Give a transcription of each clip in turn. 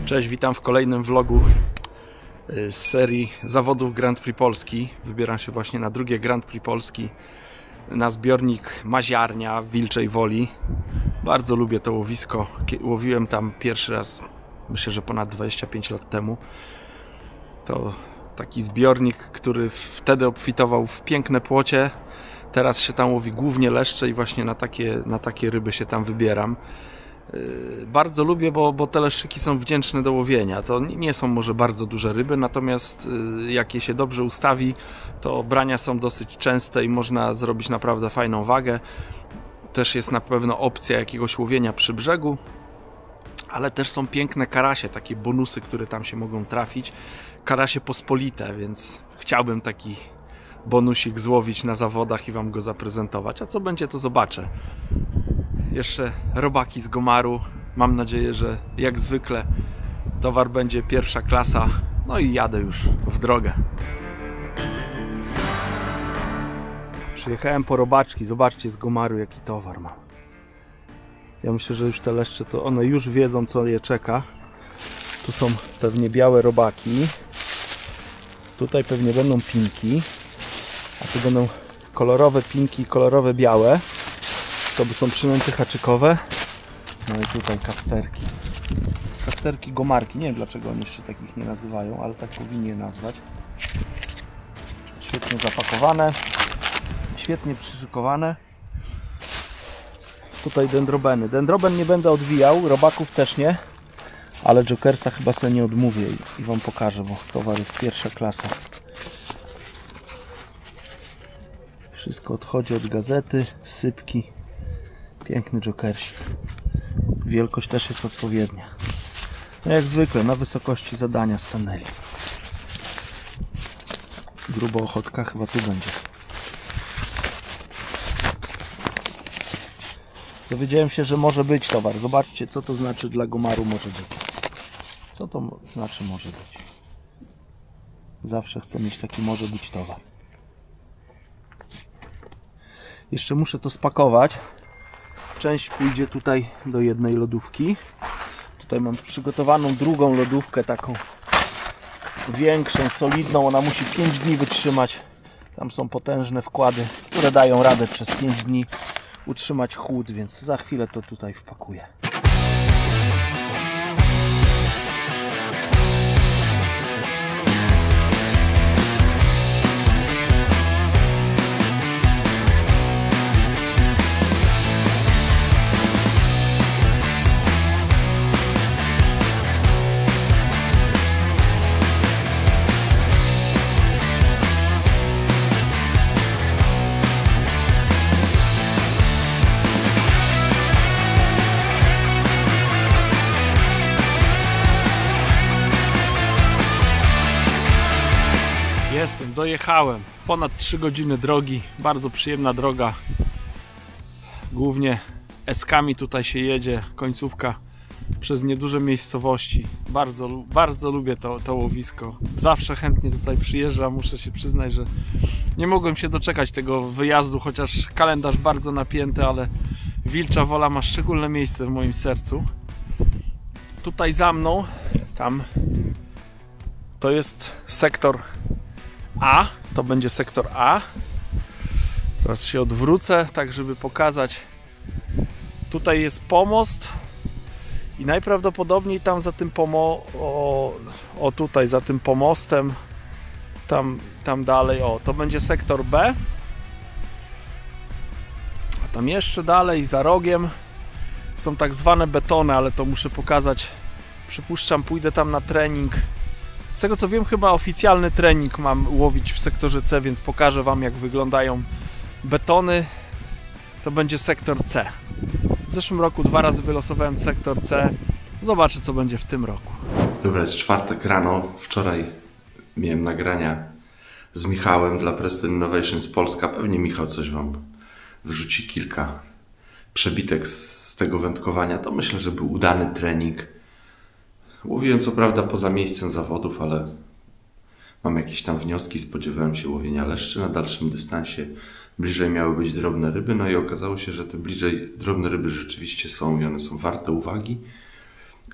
Cześć, witam w kolejnym vlogu z serii zawodów Grand Prix Polski. Wybieram się właśnie na drugie Grand Prix Polski, na zbiornik Maziarnia w Wilczej Woli. Bardzo lubię to łowisko. Łowiłem tam pierwszy raz, myślę, że ponad 25 lat temu. To taki zbiornik, który wtedy obfitował w piękne płocie. Teraz się tam łowi głównie leszcze i właśnie na takie ryby się tam wybieram. Bardzo lubię, bo te leszczyki są wdzięczne do łowienia. To nie są może bardzo duże ryby, natomiast jak je się dobrze ustawi, to brania są dosyć częste i można zrobić naprawdę fajną wagę. Też jest na pewno opcja jakiegoś łowienia przy brzegu, ale też są piękne karasie, takie bonusy, które tam się mogą trafić. Karasie pospolite, więc chciałbym taki bonusik złowić na zawodach i wam go zaprezentować. A co będzie, to zobaczę. Jeszcze robaki z Gomaru. Mam nadzieję, że jak zwykle towar będzie pierwsza klasa. No i jadę już w drogę. Przyjechałem po robaczki. Zobaczcie z Gomaru, jaki towar mam. Ja myślę, że już te leszcze to one już wiedzą, co je czeka. Tu są pewnie białe robaki. Tutaj pewnie będą pinki. A tu będą kolorowe pinki i kolorowe białe. To są przynęty haczykowe. No i tutaj kasterki. Kasterki Gomarki. Nie wiem, dlaczego oni jeszcze takich nie nazywają, ale tak powinni je nazwać. Świetnie zapakowane. Świetnie przyszykowane. Tutaj dendrobeny. Dendroben nie będę odwijał, robaków też nie. Ale Jokersa chyba sobie nie odmówię i wam pokażę, bo towar jest pierwsza klasa. Wszystko odchodzi od gazety, sypki. Piękny Jokersik. Wielkość też jest odpowiednia. No jak zwykle, na wysokości zadania stanęli. Grubo ochotka chyba tu będzie. Dowiedziałem się, że może być towar. Zobaczcie, co to znaczy dla Gomaru może być. Co to znaczy może być? Zawsze chcę mieć taki może być towar. Jeszcze muszę to spakować. Część pójdzie tutaj do jednej lodówki. Tutaj mam przygotowaną drugą lodówkę, taką większą, solidną. Ona musi 5 dni wytrzymać. Tam są potężne wkłady, które dają radę przez 5 dni utrzymać chłód, więc za chwilę to tutaj wpakuję. Jestem, dojechałem. Ponad 3 godziny drogi. Bardzo przyjemna droga. Głównie eskami tutaj się jedzie. Końcówka przez nieduże miejscowości. Bardzo lubię to łowisko. Zawsze chętnie tutaj przyjeżdżam. Muszę się przyznać, że nie mogłem się doczekać tego wyjazdu, chociaż kalendarz bardzo napięty, ale Wilcza Wola ma szczególne miejsce w moim sercu. Tutaj za mną, tam to jest sektor A, to będzie sektor A. Teraz się odwrócę, tak żeby pokazać. Tutaj jest pomost i najprawdopodobniej tam za tym tutaj za tym pomostem, tam dalej, to będzie sektor B. A tam jeszcze dalej, za rogiem są tak zwane betony, ale to muszę pokazać. Przypuszczam, pójdę tam na trening. Z tego co wiem, chyba oficjalny trening mam łowić w sektorze C, więc pokażę wam, jak wyglądają betony. To będzie sektor C. W zeszłym roku 2 razy wylosowałem sektor C. Zobaczę, co będzie w tym roku. Dobra, jest czwartek rano. Wczoraj miałem nagrania z Michałem dla Preston Innovations Polska. Pewnie Michał coś wam wrzuci, kilka przebitek z tego wędkowania. To myślę, że był udany trening. Łowiłem co prawda poza miejscem zawodów, ale mam jakieś tam wnioski. Spodziewałem się łowienia leszczy na dalszym dystansie. Bliżej miały być drobne ryby, no i okazało się, że te bliżej drobne ryby rzeczywiście są i one są warte uwagi.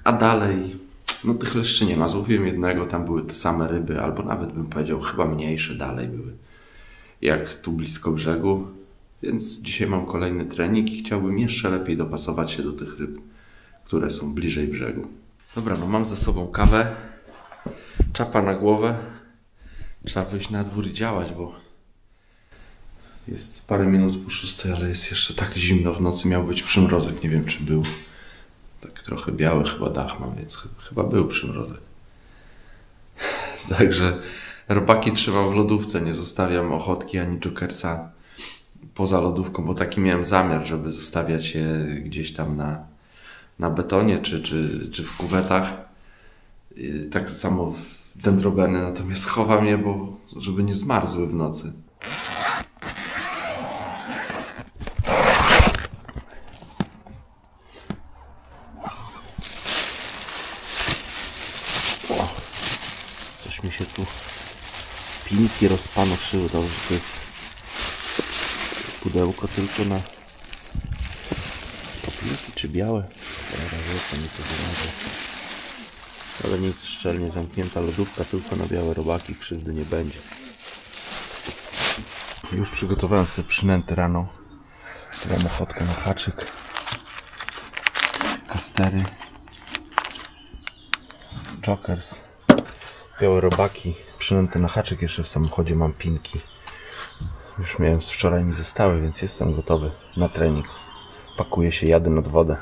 A dalej No tych leszczy nie ma. Złowiłem jednego, tam były te same ryby, albo nawet bym powiedział chyba mniejsze dalej były. Jak tu blisko brzegu. Więc dzisiaj mam kolejny trening i chciałbym jeszcze lepiej dopasować się do tych ryb, które są bliżej brzegu. Dobra, no mam ze sobą kawę, czapa na głowę. Trzeba wyjść na dwór i działać, bo jest parę minut po 6, ale jest jeszcze tak zimno. W nocy miał być przymrozek, nie wiem czy był. Tak trochę biały chyba dach mam, więc chyba był przymrozek. Także robaki trzymam w lodówce, nie zostawiam ochotki ani jokersa poza lodówką, bo taki miałem zamiar, żeby zostawiać je gdzieś tam na betonie czy w kuwetach. Tak samo dendrobeny, natomiast chowam je, bo żeby nie zmarzły w nocy. Coś mi się tu pinki rozpanoszyły. Dobrze, to jest pudełko tylko na pinki czy białe? To mi to wygląda. Ale nic, szczelnie zamknięta lodówka tylko na białe robaki, krzywdy nie będzie. Już przygotowałem sobie przynęty rano. Mam ochotkę na haczyk, kastery, jokers, białe robaki, przynęty na haczyk. Jeszcze w samochodzie mam pinki. Już miałem z wczoraj, mi zostały, więc jestem gotowy na trening. Pakuję się, jadę nad wodę.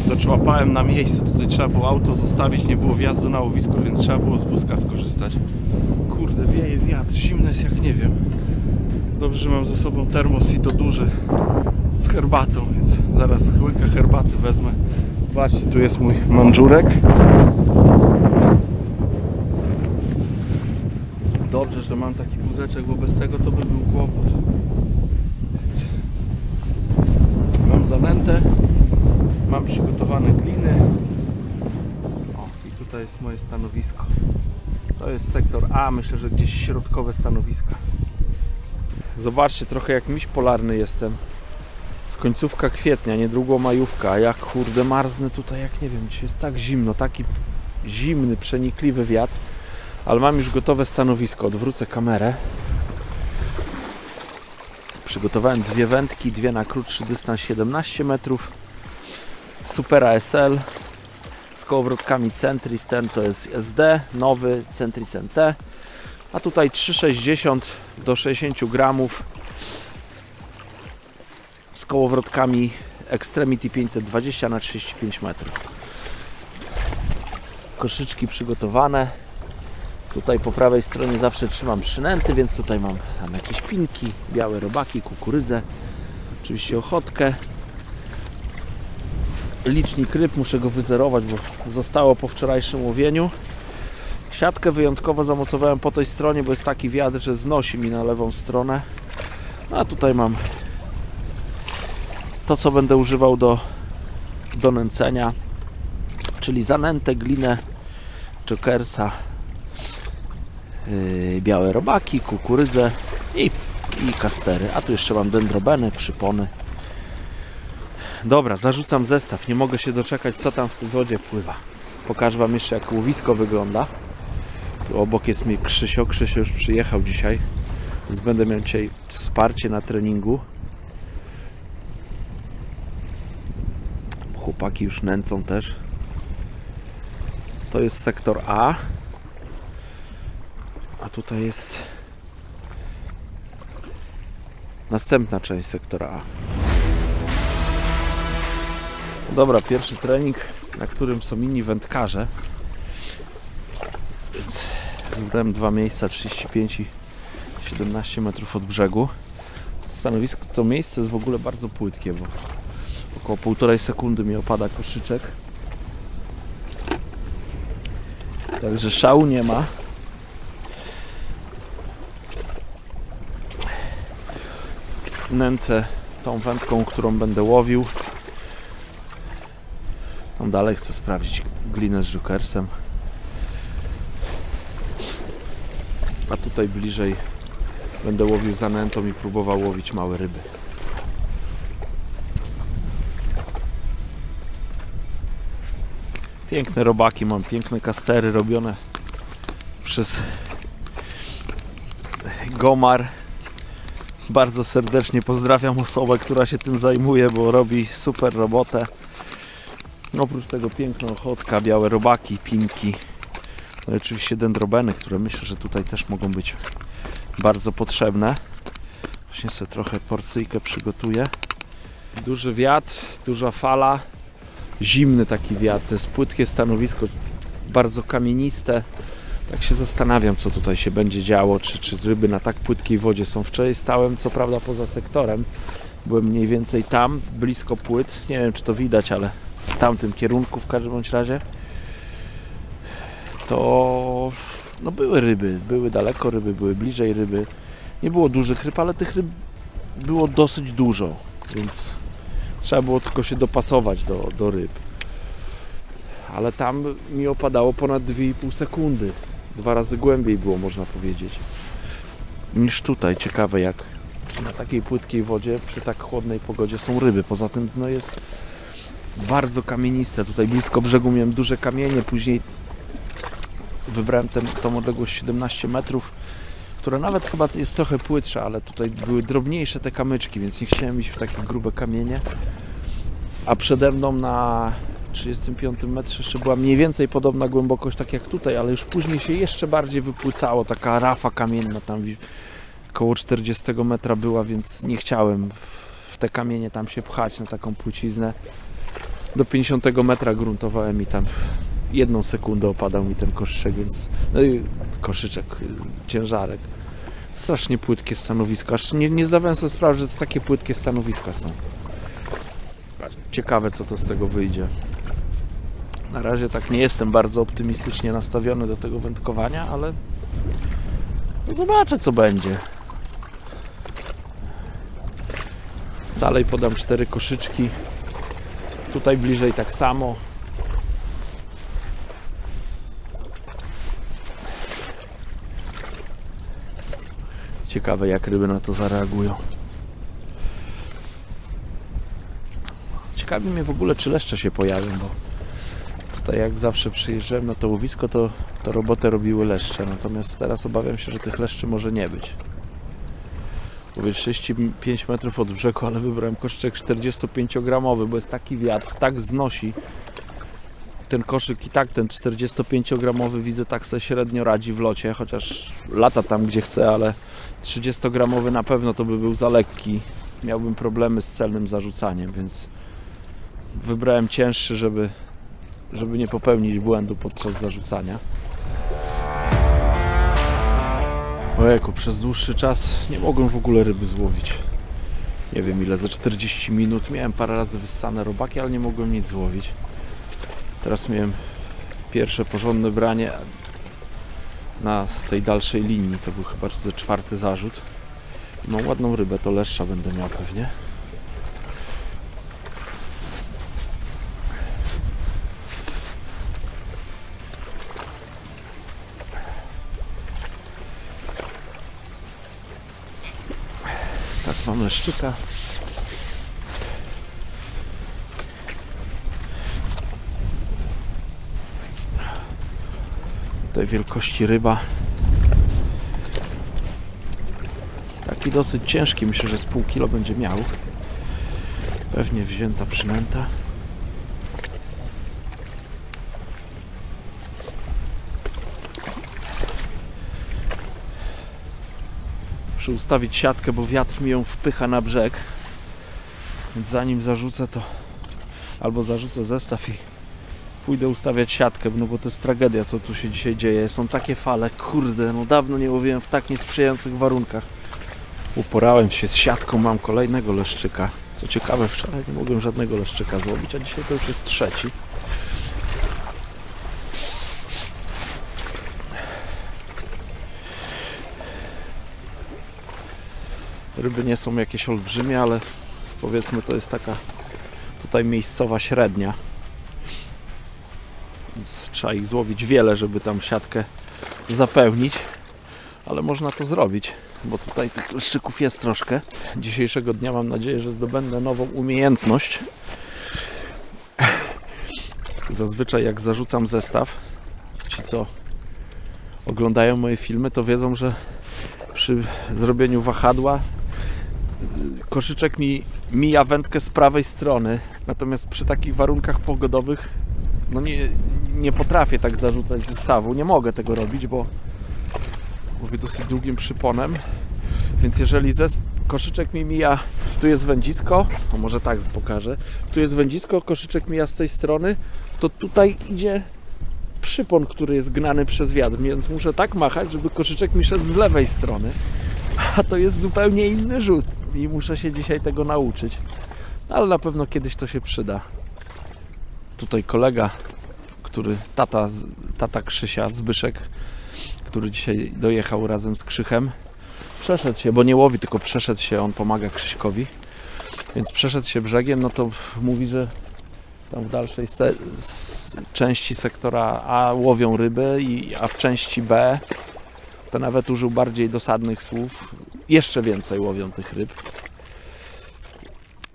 Doczłapałem na miejscu, tutaj trzeba było auto zostawić, nie było wjazdu na łowisko, więc trzeba było z wózka skorzystać. Kurde, wieje wiatr, zimno jest jak nie wiem. Dobrze, że mam ze sobą termos i to duży z herbatą, więc zaraz łyka herbaty wezmę. Zobaczcie, tu jest mój mandżurek. Dobrze, że mam taki wózeczek, bo bez tego to by był kłopot. Mam zanętę. Mam przygotowane gliny. O, i tutaj jest moje stanowisko. To jest sektor A, myślę, że gdzieś środkowe stanowiska. Zobaczcie, trochę jak miś polarny jestem. Z końcówka kwietnia, niedługo majówka, a jak kurde marznę tutaj, jak nie wiem, dzisiaj jest tak zimno, taki zimny, przenikliwy wiatr. Ale mam już gotowe stanowisko, odwrócę kamerę. Przygotowałem dwie wędki, dwie na krótszy dystans 17 metrów. Supera SL z kołowrotkami Centris, ten to jest SD, nowy Centris NT, a tutaj 3,60 do 60 gramów z kołowrotkami Extremity 520 na 35 metrów. Koszyczki przygotowane. Tutaj po prawej stronie zawsze trzymam przynęty, więc tutaj mam tam jakieś pinki, białe robaki, kukurydzę, oczywiście ochotkę. Licznik ryb, muszę go wyzerować, bo zostało po wczorajszym łowieniu. Siatkę wyjątkowo zamocowałem po tej stronie, bo jest taki wiatr, że znosi mi na lewą stronę. A tutaj mam to, co będę używał do nęcenia, czyli zanętę, glinę, jokersa, białe robaki, kukurydzę i kastery. A tu jeszcze mam dendrobeny, przypony. Dobra, zarzucam zestaw. Nie mogę się doczekać, co tam w tej wodzie pływa. Pokażę Wam jeszcze, jak łowisko wygląda. Tu obok jest mi Krzysio. Krzysio już przyjechał dzisiaj, więc będę miał dzisiaj wsparcie na treningu. Chłopaki już nęcą też. To jest sektor A. A tutaj jest następna część sektora A. Dobra, pierwszy trening, na którym są inni wędkarze. Więc wybrałem dwa miejsca, 35 i 17 metrów od brzegu. Stanowisko, to miejsce jest w ogóle bardzo płytkie, bo około 1,5 sekundy mi opada koszyczek. Także szału nie ma. Nęcę tą wędką, którą będę łowił. Tam dalej chcę sprawdzić glinę z jokersem. A tutaj bliżej będę łowił zanętą i próbował łowić małe ryby. Piękne robaki mam, piękne kastery robione przez Gomar. Bardzo serdecznie pozdrawiam osobę, która się tym zajmuje, bo robi super robotę. Oprócz tego piękna ochotka, białe robaki, pinki. No i oczywiście dendrobeny, które myślę, że tutaj też mogą być bardzo potrzebne. Właśnie sobie trochę porcyjkę przygotuję. Duży wiatr, duża fala. Zimny taki wiatr, to jest płytkie stanowisko, bardzo kamieniste. Tak się zastanawiam, co tutaj się będzie działo, czy ryby na tak płytkiej wodzie są. Wczoraj stałem, co prawda poza sektorem, byłem mniej więcej tam, blisko płyt. Nie wiem, czy to widać, ale w tamtym kierunku w każdym bądź razie. To no były ryby, były daleko ryby, były bliżej ryby. Nie było dużych ryb, ale tych ryb było dosyć dużo, więc trzeba było tylko się dopasować do ryb. Ale tam mi opadało ponad 2,5 sekundy. 2 razy głębiej było, można powiedzieć, niż tutaj. Ciekawe, jak na takiej płytkiej wodzie, przy tak chłodnej pogodzie są ryby. Poza tym dno jest bardzo kamieniste. Tutaj blisko brzegu miałem duże kamienie, później wybrałem tą odległość 17 metrów, która nawet chyba jest trochę płytsza, ale tutaj były drobniejsze te kamyczki, więc nie chciałem iść w takie grube kamienie. A przede mną na 35 metrze jeszcze była mniej więcej podobna głębokość, tak jak tutaj, ale już później się jeszcze bardziej wypłycało. Taka rafa kamienna tam koło 40 metra była, więc nie chciałem w te kamienie tam się pchać na taką płyciznę. Do 50 metra gruntowałem i tam 1 sekundę opadał mi ten koszyczek, więc no i koszyczek, ciężarek. Strasznie płytkie stanowiska. Aż nie zdawałem sobie sprawy, że to takie płytkie stanowiska są. Ciekawe, co to z tego wyjdzie. Na razie tak nie jestem bardzo optymistycznie nastawiony do tego wędkowania, ale zobaczę, co będzie. Dalej podam 4 koszyczki. Tutaj bliżej tak samo. Ciekawe, jak ryby na to zareagują. Ciekawi mnie w ogóle, czy leszcze się pojawią, bo tutaj jak zawsze przyjeżdżałem na to łowisko, to robotę robiły leszcze. Natomiast teraz obawiam się, że tych leszczy może nie być. Mówię 35 metrów od brzegu, ale wybrałem koszyczek 45-gramowy, bo jest taki wiatr, tak znosi ten koszyk i tak ten 45-gramowy widzę, tak sobie średnio radzi w locie, chociaż lata tam gdzie chce, ale 30-gramowy na pewno to by był za lekki. Miałbym problemy z celnym zarzucaniem, więc wybrałem cięższy, żeby nie popełnić błędu podczas zarzucania. Ojejku, przez dłuższy czas nie mogłem w ogóle ryby złowić. Nie wiem ile, ze 40 minut. Miałem parę razy wyssane robaki, ale nie mogłem nic złowić. Teraz miałem pierwsze porządne branie na tej dalszej linii. To był chyba ze 4. zarzut. Mam ładną rybę, to leszcza będę miał pewnie. Tak, mam leszczyka. Tej wielkości ryba. Taki dosyć ciężki, myślę, że z pół kilo będzie miał. Pewnie wzięta przynęta. Muszę ustawić siatkę, bo wiatr mi ją wpycha na brzeg. Więc zanim zarzucę, to albo zarzucę zestaw i pójdę ustawiać siatkę, no bo to jest tragedia, co tu się dzisiaj dzieje. Są takie fale, kurde, no dawno nie łowiłem w tak niesprzyjających warunkach. Uporałem się z siatką, mam kolejnego leszczyka. Co ciekawe, wczoraj nie mogłem żadnego leszczyka złowić, a dzisiaj to już jest 3. Ryby nie są jakieś olbrzymie, ale powiedzmy to jest taka tutaj miejscowa średnia. Więc trzeba ich złowić wiele, żeby tam siatkę zapełnić. ale można to zrobić, bo tutaj tych leszczyków jest troszkę. Dzisiejszego dnia mam nadzieję, że zdobędę nową umiejętność. Zazwyczaj jak zarzucam zestaw, ci co oglądają moje filmy, to wiedzą, że przy zrobieniu wahadła koszyczek mi mija wędkę z prawej strony, natomiast przy takich warunkach pogodowych no nie potrafię tak zarzucać zestawu, nie mogę tego robić, bo mówię dosyć długim przyponem, więc jeżeli koszyczek mi mija, tu jest wędzisko, a może tak pokażę, tu jest wędzisko, koszyczek mija z tej strony, to tutaj idzie przypon, który jest gnany przez wiatr, więc muszę tak machać, żeby koszyczek mi szedł z lewej strony, a to jest zupełnie inny rzut i muszę się dzisiaj tego nauczyć, ale na pewno kiedyś to się przyda. Tutaj kolega, tata Krzysia, Zbyszek, który dzisiaj dojechał razem z Krzychem, przeszedł się, bo nie łowi, tylko przeszedł się, on pomaga Krzyśkowi, więc przeszedł się brzegiem, no to mówi, że tam w dalszej części sektora A łowią ryby, a w części B to nawet użył bardziej dosadnych słów, jeszcze więcej łowią tych ryb.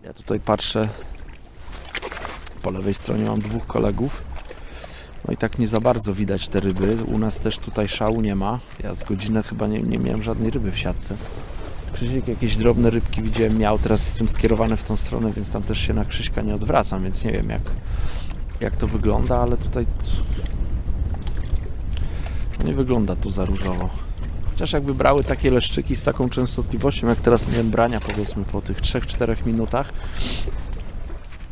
Ja tutaj patrzę, po lewej stronie mam dwóch kolegów, no i tak nie za bardzo widać te ryby, u nas też tutaj szału nie ma, ja z godzinę chyba nie miałem żadnej ryby w siatce. Krzysiek jakieś drobne rybki widziałem, miał, teraz jestem skierowany w tą stronę, więc tam też się na Krzyśka nie odwracam, więc nie wiem jak to wygląda, ale tutaj nie wygląda tu za różowo. Chociaż jakby brały takie leszczyki z taką częstotliwością, jak teraz miałem brania, powiedzmy po tych 3-4 minutach,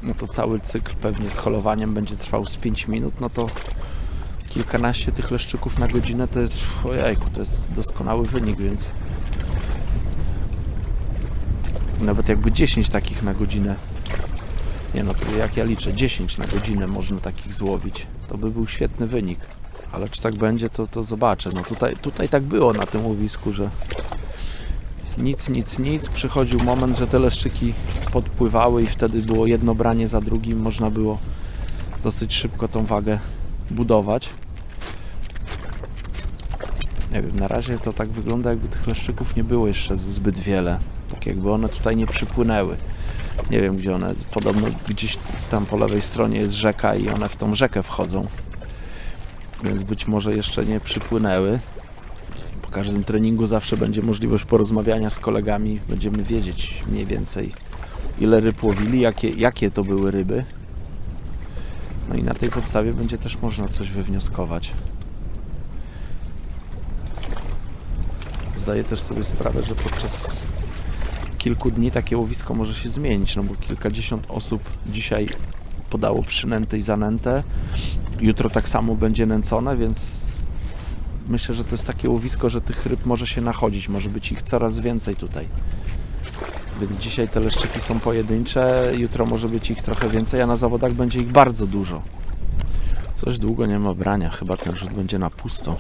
no to cały cykl pewnie z holowaniem będzie trwał z 5 minut, no to kilkanaście tych leszczyków na godzinę to jest, ojejku, to jest doskonały wynik, więc nawet jakby 10 takich na godzinę, nie no to jak ja liczę, 10 na godzinę można takich złowić, to by był świetny wynik, ale czy tak będzie, to zobaczę. No tutaj tak było na tym łowisku, że nic, przychodził moment, że te leszczyki podpływały i wtedy było jedno branie za drugim, można było dosyć szybko tą wagę budować. Nie wiem, na razie to tak wygląda, jakby tych leszczyków nie było jeszcze zbyt wiele, tak jakby one tutaj nie przypłynęły. Nie wiem, gdzie one, podobno gdzieś tam po lewej stronie jest rzeka i one w tą rzekę wchodzą, więc być może jeszcze nie przypłynęły. Po każdym treningu zawsze będzie możliwość porozmawiania z kolegami, będziemy wiedzieć mniej więcej, ile ryb łowili, jakie to były ryby, no i na tej podstawie będzie też można coś wywnioskować. Zdaję też sobie sprawę, że podczas kilku dni takie łowisko może się zmienić, no bo kilkadziesiąt osób dzisiaj podało przynętę i zanętę, jutro tak samo będzie nęcone, więc myślę, że to jest takie łowisko, że tych ryb może się nachodzić, może być ich coraz więcej tutaj. Więc dzisiaj te leszczyki są pojedyncze, jutro może być ich trochę więcej, a na zawodach będzie ich bardzo dużo. Coś długo nie ma brania, chyba ten rzut będzie na pusto.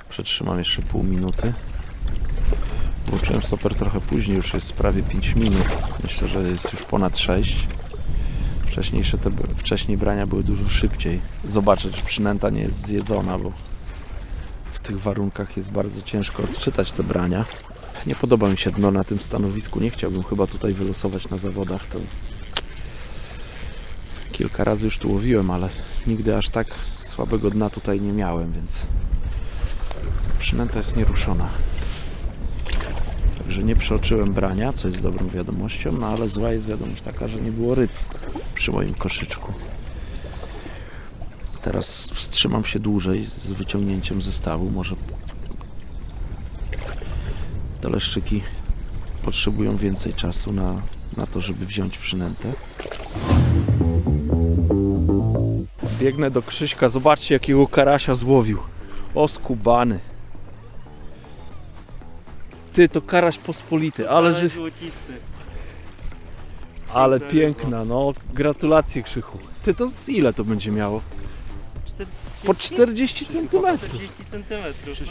Przetrzymam jeszcze pół minuty. Włączyłem stoper trochę później, już jest prawie 5 minut. Myślę, że jest już ponad 6. Wcześniej brania były dużo szybciej. Zobaczę, czy przynęta nie jest zjedzona, bo w tych warunkach jest bardzo ciężko odczytać te brania. Nie podoba mi się dno na tym stanowisku. Nie chciałbym chyba tutaj wylosować na zawodach. To kilka razy już tu łowiłem, ale nigdy aż tak słabego dna tutaj nie miałem, więc przynęta jest nieruszona. Także nie przeoczyłem brania, co jest dobrą wiadomością, no ale zła jest wiadomość taka, że nie było ryb przy moim koszyczku. Teraz wstrzymam się dłużej z wyciągnięciem zestawu. Może te leszczyki potrzebują więcej czasu na to, żeby wziąć przynętę. Biegnę do Krzyśka, zobaczcie jakiego karasia złowił. O, skubany. Ty, to karaś pospolity, ale złocisty. Ale piękna, no. Gratulacje, Krzychu. Ty, to z ile to będzie miało? 40? Po 40 cm. 40 cm,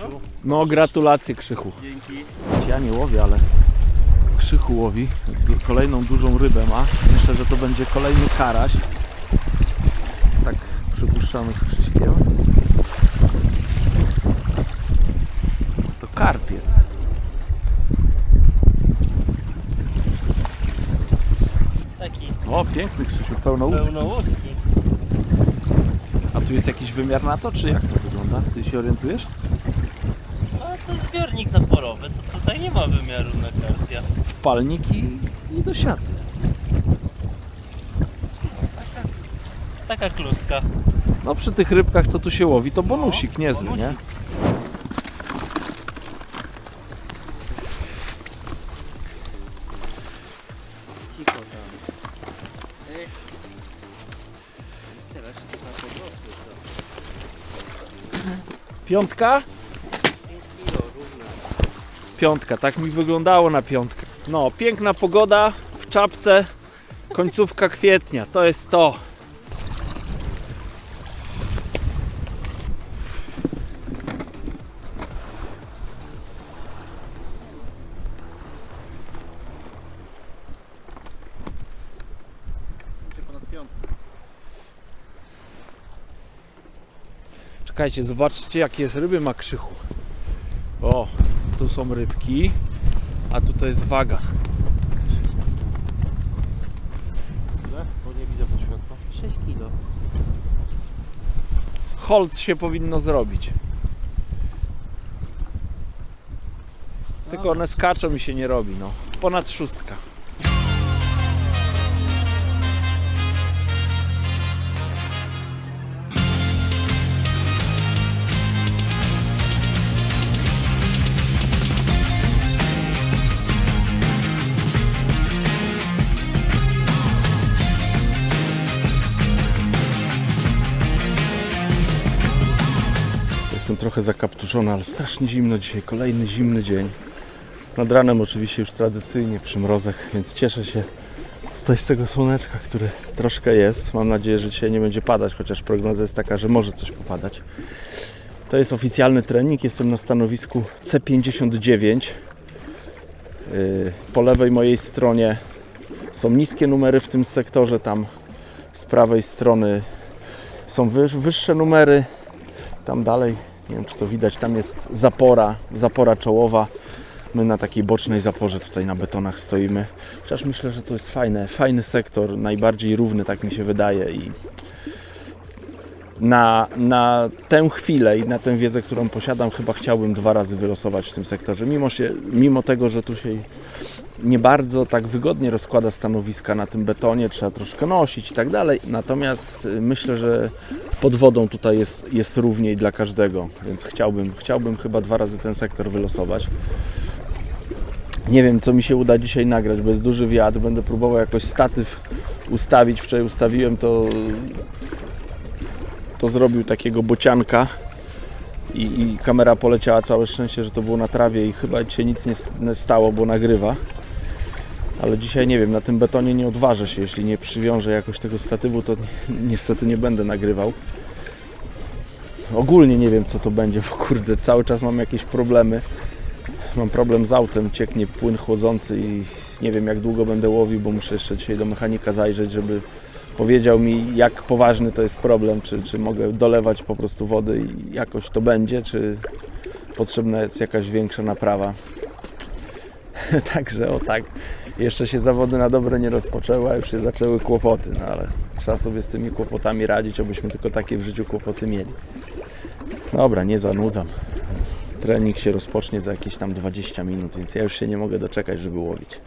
no. No, gratulacje, Krzychu. Dzięki. Ja nie łowię, ale Krzychu łowi. Kolejną dużą rybę ma. Myślę, że to będzie kolejny karaś. Tak przypuszczamy z Krzyśkiem. karp jest. Taki O, piękny, Krzysiu, pełnołuski. pełnołuski. A tu jest jakiś wymiar na to, czy jak to wygląda? Ty się orientujesz? A to zbiornik zaporowy, to tutaj nie ma wymiaru na karpia. Wpalnik i do siaty. Taka kluska. No przy tych rybkach, co tu się łowi, to bonusik niezły, bonusik. nie? Cicho tam. Teraz chyba podrosły to. Piątka? 5 kilo równo. Piątka, tak mi wyglądało na piątkę. No, piękna pogoda w czapce, końcówka kwietnia, to jest to. Czekajcie, zobaczcie jakie jest ryby ma Krzychu. O, tu są rybki, a tutaj jest waga. Ile? Bo nie widzę pod światło. 6 kilo. Hold się powinno zrobić. Tylko one skaczą i się nie robi, no. Ponad 6. Jestem trochę zakaptuszony, ale strasznie zimno dzisiaj. Kolejny zimny dzień. Nad ranem oczywiście już tradycyjnie przymrozek, więc cieszę się tutaj z tego słoneczka, które troszkę jest. Mam nadzieję, że dzisiaj nie będzie padać, chociaż prognoza jest taka, że może coś popadać. To jest oficjalny trening. Jestem na stanowisku C59. Po lewej mojej stronie są niskie numery w tym sektorze. Tam z prawej strony są wyższe numery. Tam dalej, nie wiem czy to widać, tam jest zapora czołowa. My na takiej bocznej zaporze tutaj na betonach stoimy. Chociaż myślę, że to jest fajny sektor, najbardziej równy, tak mi się wydaje. I na tę chwilę i na tę wiedzę, którą posiadam, chyba chciałbym 2 razy wylosować w tym sektorze. Mimo tego, że tu się nie bardzo tak wygodnie rozkłada stanowiska na tym betonie, trzeba troszkę nosić i tak dalej. Natomiast myślę, że pod wodą tutaj jest równiej dla każdego, więc chciałbym chyba 2 razy ten sektor wylosować. Nie wiem, co mi się uda dzisiaj nagrać, bo jest duży wiatr. Będę próbował jakoś statyw ustawić. Wczoraj ustawiłem to zrobił takiego bocianka i kamera poleciała. Całe szczęście, że to było na trawie i chyba dzisiaj nic nie stało, bo nagrywa. Ale dzisiaj nie wiem, na tym betonie nie odważę się. Jeśli nie przywiążę jakoś tego statywu, to niestety nie będę nagrywał. Ogólnie nie wiem, co to będzie, bo kurde, cały czas mam jakieś problemy. Mam problem z autem, cieknie płyn chłodzący i nie wiem, jak długo będę łowił, bo muszę jeszcze dzisiaj do mechanika zajrzeć, żeby powiedział mi, jak poważny to jest problem, czy mogę dolewać po prostu wody i jakoś to będzie, czy potrzebna jest jakaś większa naprawa. Także o tak, jeszcze się zawody na dobre nie rozpoczęły, a już się zaczęły kłopoty, no ale trzeba sobie z tymi kłopotami radzić, abyśmy tylko takie w życiu kłopoty mieli. Dobra, nie zanudzam. Trening się rozpocznie za jakieś tam 20 minut, więc ja już się nie mogę doczekać, żeby łowić.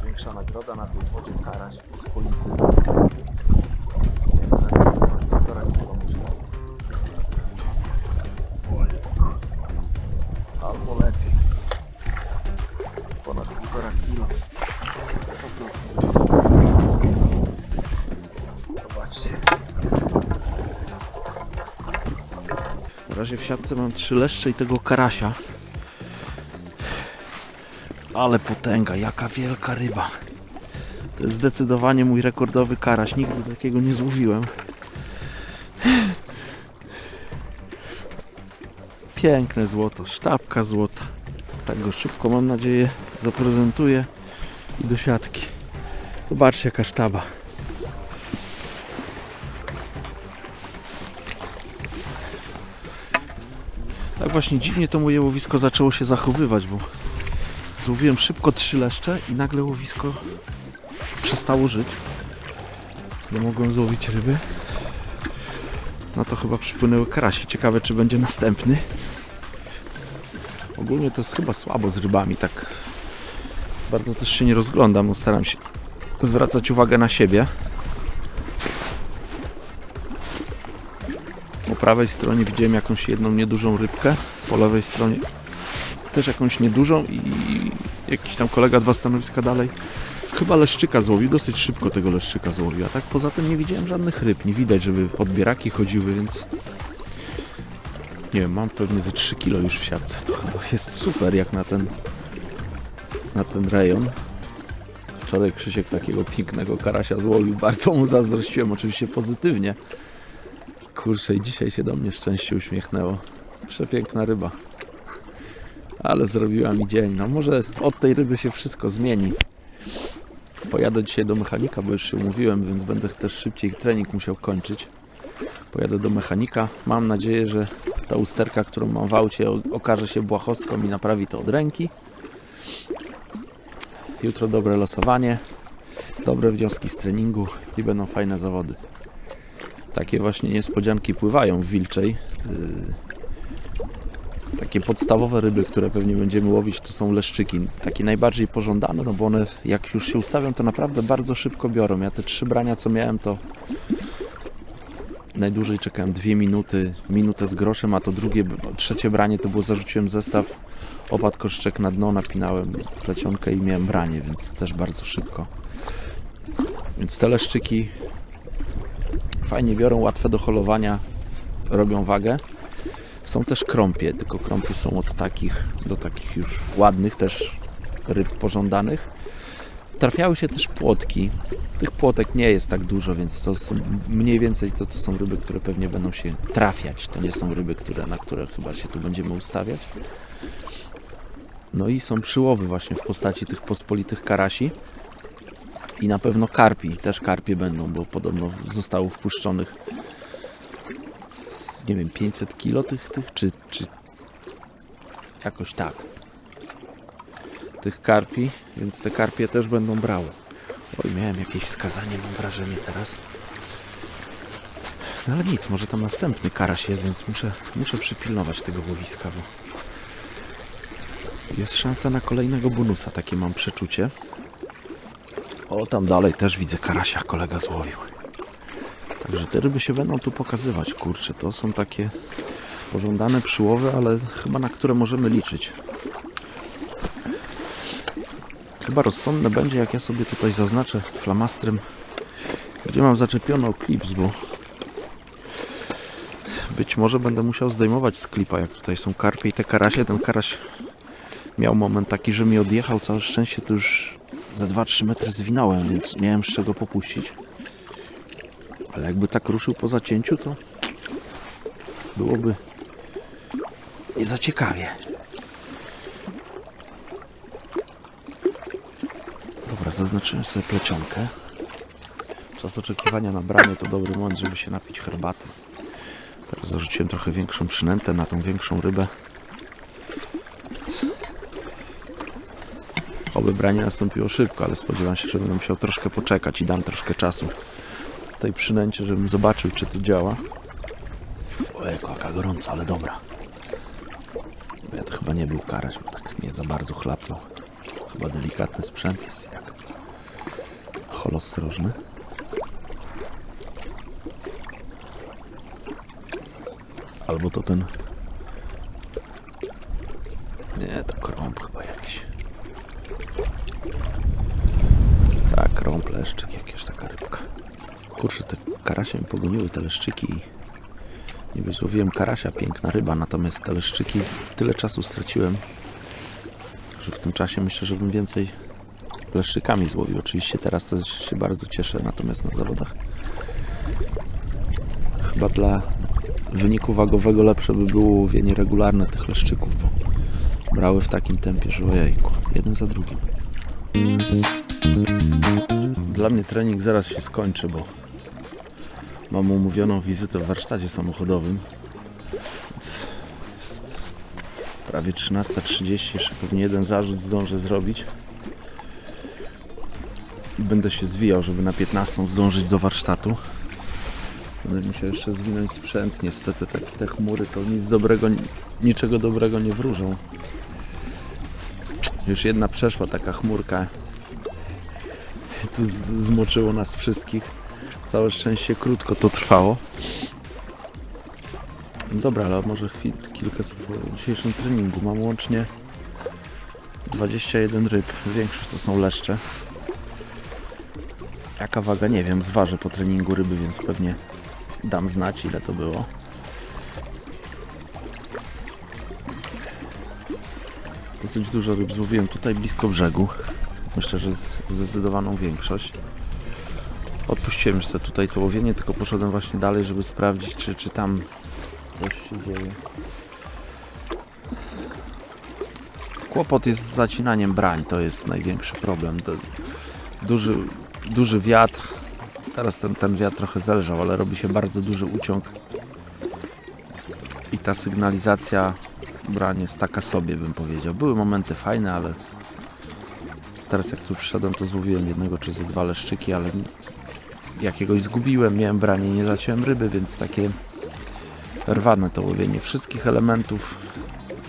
Większa nagroda na tej wodzie karaś pospolity. Albo lepiej. Ponad 1,5 kilo. Zobaczcie. Na razie w siatce mam 3 leszcze i tego karasia. Ale potęga, jaka wielka ryba. To jest zdecydowanie mój rekordowy karaś. Nigdy takiego nie złowiłem. Piękne złoto, sztabka złota. Tak go szybko, mam nadzieję, zaprezentuję i do siatki. Zobaczcie jaka sztaba. Tak właśnie dziwnie to moje łowisko zaczęło się zachowywać, bo złowiłem szybko 3 leszcze i nagle łowisko przestało żyć. Nie mogłem złowić ryby. No to chyba przypłynęły karasie. Ciekawe, czy będzie następny. Ogólnie to jest chyba słabo z rybami, tak bardzo też się nie rozglądam, bo staram się zwracać uwagę na siebie. Po prawej stronie widziałem jakąś jedną niedużą rybkę, po lewej stronie też jakąś niedużą i jakiś tam kolega 2 stanowiska dalej chyba leszczyka złowił, dosyć szybko tego leszczyka złowił, a tak poza tym nie widziałem żadnych ryb, nie widać, żeby odbieraki chodziły, więc nie wiem, mam pewnie ze 3 kilo już w siatce, to chyba jest super jak na ten rejon. Wczoraj Krzysiek takiego pięknego karasia złowił, bardzo mu zazdrościłem, oczywiście pozytywnie. Kurczę, i dzisiaj się do mnie szczęście uśmiechnęło. Przepiękna ryba. Ale zrobiła mi dzień. No może od tej ryby się wszystko zmieni. Pojadę dzisiaj do mechanika, bo już się umówiłem, więc będę też szybciej trening musiał kończyć. Pojadę do mechanika. Mam nadzieję, że ta usterka, którą mam w aucie, okaże się błahostką i naprawi to od ręki. Jutro dobre losowanie, dobre wnioski z treningu i będą fajne zawody. Takie właśnie niespodzianki pływają w Wilczej. Takie podstawowe ryby, które pewnie będziemy łowić, to są leszczyki. Takie najbardziej pożądane, no bo one jak już się ustawią, to naprawdę bardzo szybko biorą. Ja te 3 brania, co miałem, to najdłużej czekałem 2 minuty, minutę z groszem, a to trzecie branie to było, zarzuciłem zestaw, opadł koszczek na dno, napinałem plecionkę i miałem branie, więc też bardzo szybko. Więc te leszczyki fajnie biorą, łatwe do holowania, robią wagę. Są też krąpie, tylko krąpie są od takich do takich już ładnych też ryb pożądanych. Trafiały się też płotki. Tych płotek nie jest tak dużo, więc to są mniej więcej to są ryby, które pewnie będą się trafiać. To nie są ryby, na które chyba się tu będziemy ustawiać. No i są przyłowy właśnie w postaci tych pospolitych karasi. I na pewno karpi. Też karpie będą, bo podobno zostało wpuszczonych nie wiem, 500 kilo tych czy jakoś tak. Tych karpi, więc te karpie też będą brały. Oj, miałem jakieś wskazanie, mam wrażenie teraz. No ale nic, może tam następny karaś jest, więc muszę przypilnować tego łowiska, bo jest szansa na kolejnego bonusa, takie mam przeczucie. O, tam dalej też widzę karasia, kolega złowił. Także te ryby się będą tu pokazywać, kurczę, to są takie pożądane przyłowy, ale chyba na które możemy liczyć. Chyba rozsądne będzie, jak ja sobie tutaj zaznaczę flamastrem, gdzie mam zaczepiony klips, bo być może będę musiał zdejmować z klipa, jak tutaj są karpie i te karasie. Ten karaś miał moment taki, że mi odjechał, całe szczęście to już za 2-3 metry zwinąłem, więc miałem z czego popuścić. Ale jakby tak ruszył po zacięciu, to byłoby nie za ciekawie. Dobra, zaznaczyłem sobie plecionkę. Czas oczekiwania na branie to dobry moment, żeby się napić herbaty. Teraz zarzuciłem trochę większą przynętę na tą większą rybę. Więc oby branie nastąpiło szybko, ale spodziewam się, że będę musiał troszkę poczekać i dam troszkę czasu tej przynęcie, żebym zobaczył, czy to działa. Ojejku, jaka gorąca, ale dobra. Ja to chyba nie był karaś, bo tak nie za bardzo chlapnął. Chyba delikatny sprzęt jest i tak holostrożny. Albo to ten... Nie, to krąb chyba jakiś. Tak, krąb, leszczyk, jakieś taka rybka. Kurczę, te karasie mi pogoniły, te leszczyki. Niby złowiłem karasia, piękna ryba, natomiast te leszczyki tyle czasu straciłem, że w tym czasie myślę, że bym więcej leszczykami złowił. Oczywiście teraz też się bardzo cieszę, natomiast na zawodach chyba dla wyniku wagowego lepsze by było łowienie regularne tych leszczyków, bo brały w takim tempie, że ojejku, jeden za drugim. Dla mnie trening zaraz się skończy, bo mam umówioną wizytę w warsztacie samochodowym, więc jest prawie 13:30, jeszcze pewnie jeden zarzut zdążę zrobić. Będę się zwijał, żeby na 15 zdążyć do warsztatu. Będę musiał jeszcze zwinąć sprzęt. Niestety te chmury to niczego dobrego nie wróżą. Już jedna przeszła taka chmurka. Tu zmoczyło nas wszystkich. Całe szczęście krótko to trwało. Dobra, ale może kilka słów o dzisiejszym treningu. Mam łącznie 21 ryb. Większość to są leszcze. Jaka waga? Nie wiem. Zważę po treningu ryby, więc pewnie dam znać, ile to było. Dosyć dużo ryb złowiłem tutaj blisko brzegu. Myślę, że zdecydowaną większość. Odpuściłem już sobie tutaj to łowienie, tylko poszedłem właśnie dalej, żeby sprawdzić, czy tam coś się dzieje. Kłopot jest z zacinaniem brań, to jest największy problem. To duży wiatr. Teraz ten wiatr trochę zelżał, ale robi się bardzo duży uciąg. I ta sygnalizacja brań jest taka sobie, bym powiedział. Były momenty fajne, ale teraz jak tu przyszedłem, to złowiłem jednego czy ze dwa leszczyki, ale jakiegoś zgubiłem, miałem branie, nie zaciąłem ryby, więc takie rwane to łowienie. Wszystkich elementów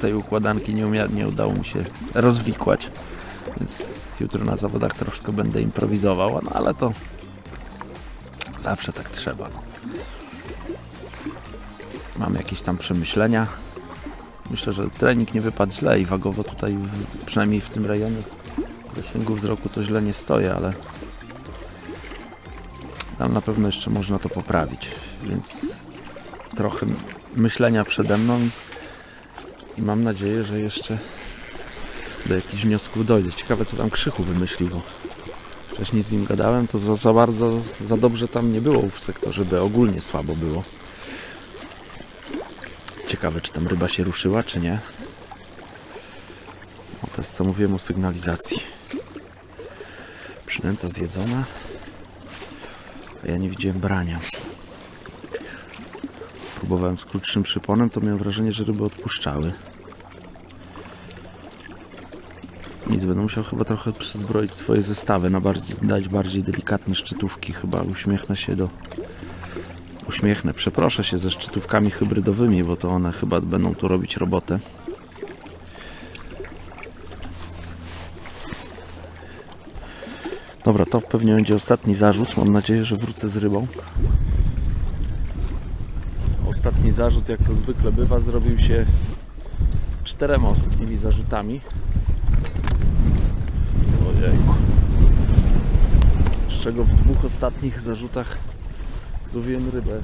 tej układanki nie udało mi się rozwikłać, więc jutro na zawodach troszkę będę improwizował, no ale to zawsze tak trzeba. No. Mam jakieś tam przemyślenia. Myślę, że trening nie wypadł źle i wagowo tutaj, przynajmniej w tym rejonie zasięgu wzroku to źle nie stoję, ale tam na pewno jeszcze można to poprawić, więc trochę myślenia przede mną i mam nadzieję, że jeszcze do jakichś wniosków dojdę. Ciekawe, co tam Krzychu wymyślił, bo wcześniej z nim gadałem, to za dobrze tam nie było w sektorze B, ogólnie słabo było. Ciekawe, czy tam ryba się ruszyła, czy nie. No to jest, co mówiłem o sygnalizacji. Przynęta zjedzona, a ja nie widziałem brania. Próbowałem z krótszym przyponem, to miałem wrażenie, że ryby odpuszczały. Nic, będę musiał chyba trochę przyzbroić swoje zestawy, dać bardziej delikatne szczytówki. Chyba przeproszę się ze szczytówkami hybrydowymi, bo to one chyba będą tu robić robotę. Dobra, to pewnie będzie ostatni zarzut. Mam nadzieję, że wrócę z rybą. Ostatni zarzut, jak to zwykle bywa, zrobił się 4 ostatnimi zarzutami. Ojejku. Z czego w 2 ostatnich zarzutach złowiłem rybę.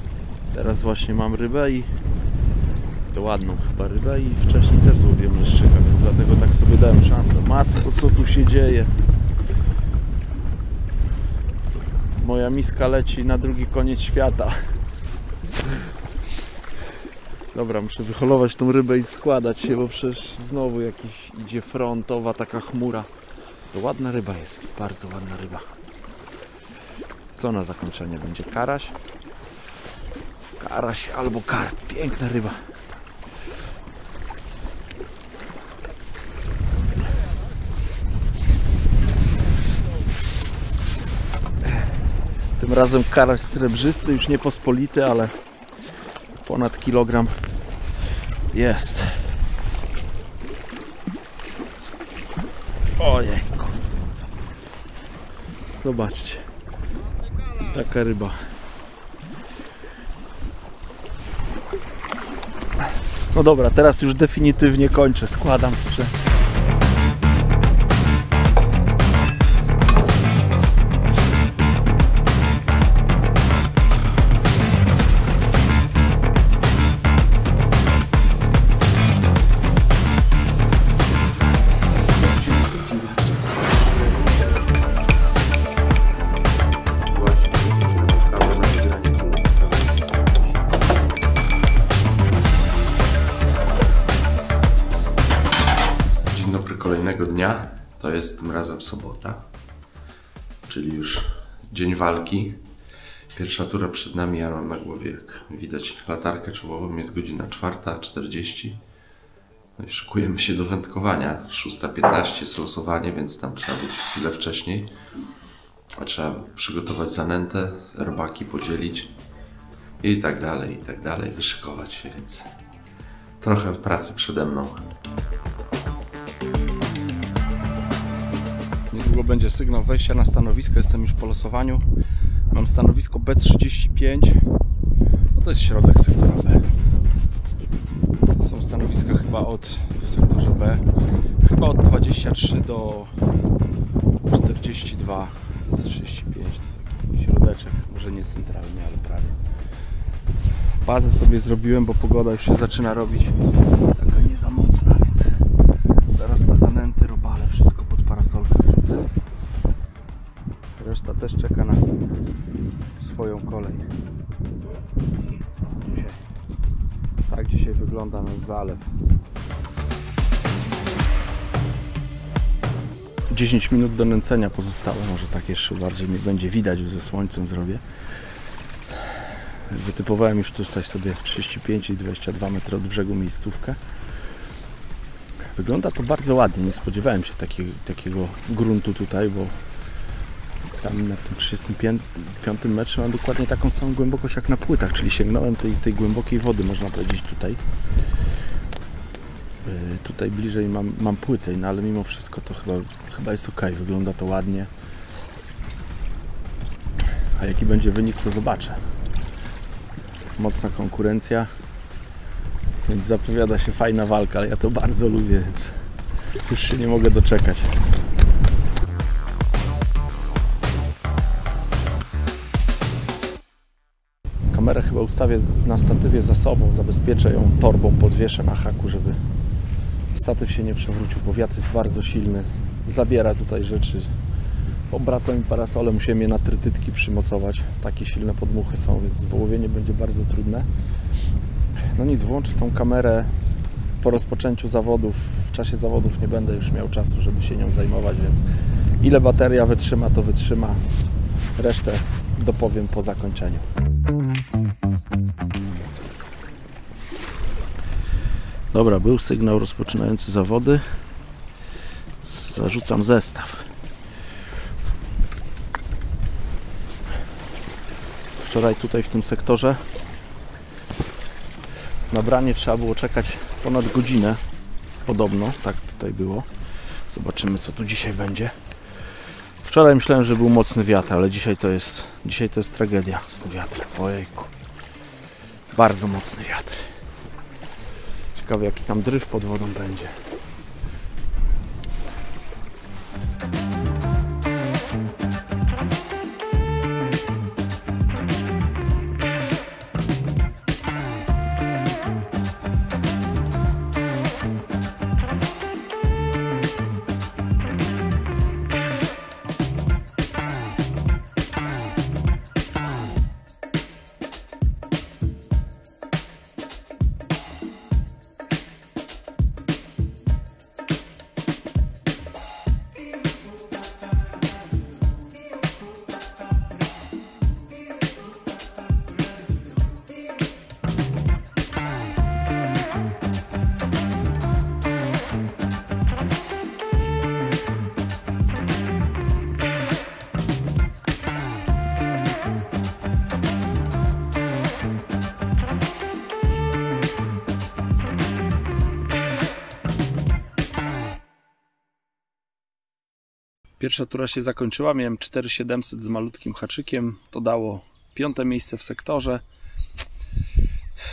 Teraz właśnie mam rybę i to ładną chyba rybę i wcześniej też złowiłem leszczyka, więc dlatego tak sobie dałem szansę. Matko, co tu się dzieje? Moja miska leci na drugi koniec świata. Dobra, muszę wyholować tą rybę i składać się, bo przecież znowu jakiś idzie frontowa taka chmura. To ładna ryba jest, bardzo ładna ryba. Co na zakończenie będzie? Karaś? Karaś albo karp. Piękna ryba. Tym razem karaś srebrzysty, już nie pospolity, ale ponad kilogram jest. Ojejku. Zobaczcie. Taka ryba. No dobra, teraz już definitywnie kończę. Składam sprzęt. kolejnego dnia. To jest tym razem sobota, czyli już dzień walki. Pierwsza tura przed nami, ja mam na głowie, jak widać, latarkę czołową, jest godzina 4:40. No i szykujemy się do wędkowania. 6:15 jest losowanie, więc tam trzeba być chwilę wcześniej. A trzeba przygotować zanętę, robaki podzielić i tak dalej, wyszykować się, więc trochę pracy przede mną. Niedługo będzie sygnał wejścia na stanowisko, jestem już po losowaniu. Mam stanowisko B35, no to jest środek sektora B. Są stanowiska chyba w sektorze B, chyba od 23 do 42, 35, środeczek, może nie centralnie, ale prawie. Bazę sobie zrobiłem, bo pogoda już się zaczyna robić taka nie za mocna, więc teraz te zanęty, robale, wszystko pod parasolkę wrzucę. Reszta też czeka na swoją kolej. Tak dzisiaj wygląda nasz zalew. 10 minut do nęcenia pozostało, może tak jeszcze bardziej mnie będzie widać, ze słońcem zrobię. Wytypowałem już tutaj sobie 35 i 22 metry od brzegu miejscówkę. Wygląda to bardzo ładnie, nie spodziewałem się takiego gruntu tutaj, bo tam na tym 35 metrze mam dokładnie taką samą głębokość jak na płytach, czyli sięgnąłem tej głębokiej wody, można powiedzieć tutaj. Tutaj bliżej mam płycej, no ale mimo wszystko to chyba jest ok, wygląda to ładnie. A jaki będzie wynik, to zobaczę. Mocna konkurencja, więc zapowiada się fajna walka, ale ja to bardzo lubię, więc już się nie mogę doczekać. Kamerę chyba ustawię na statywie za sobą, zabezpieczę ją torbą, podwieszę na haku, żeby statyw się nie przewrócił, bo wiatr jest bardzo silny, zabiera tutaj rzeczy. Obracam parasolem, musiałem je na trytytki przymocować, takie silne podmuchy są, więc wyłowienie będzie bardzo trudne. No nic, włączę tą kamerę po rozpoczęciu zawodów. W czasie zawodów nie będę już miał czasu, żeby się nią zajmować, więc ile bateria wytrzyma, to wytrzyma. Resztę dopowiem po zakończeniu. Dobra, był sygnał rozpoczynający zawody. Zarzucam zestaw. Wczoraj tutaj w tym sektorze na branie trzeba było czekać ponad godzinę. Podobno, tak tutaj było. Zobaczymy, co tu dzisiaj będzie. Wczoraj myślałem, że był mocny wiatr, ale dzisiaj to jest tragedia z tym wiatrem. Ojejku. Bardzo mocny wiatr. Ciekawe, jaki tam dryf pod wodą będzie. Pierwsza tura się zakończyła, miałem 4700 z malutkim haczykiem, to dało 5. miejsce w sektorze.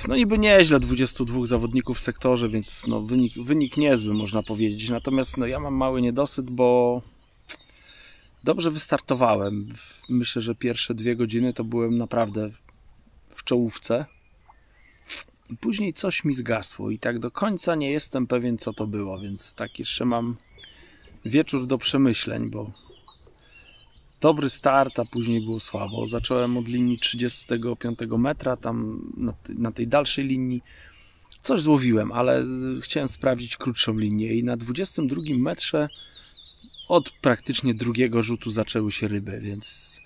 No niby nieźle, 22 zawodników w sektorze, więc no wynik niezły, można powiedzieć. Natomiast no ja mam mały niedosyt, bo dobrze wystartowałem. Myślę, że pierwsze 2 godziny to byłem naprawdę w czołówce. I później coś mi zgasło i tak do końca nie jestem pewien, co to było, więc tak jeszcze mam wieczór do przemyśleń, bo dobry start, a później było słabo. Zacząłem od linii 35 metra, tam na tej dalszej linii, Coś złowiłem, ale chciałem sprawdzić krótszą linię i na 22 metrze od praktycznie drugiego rzutu zaczęły się ryby, więc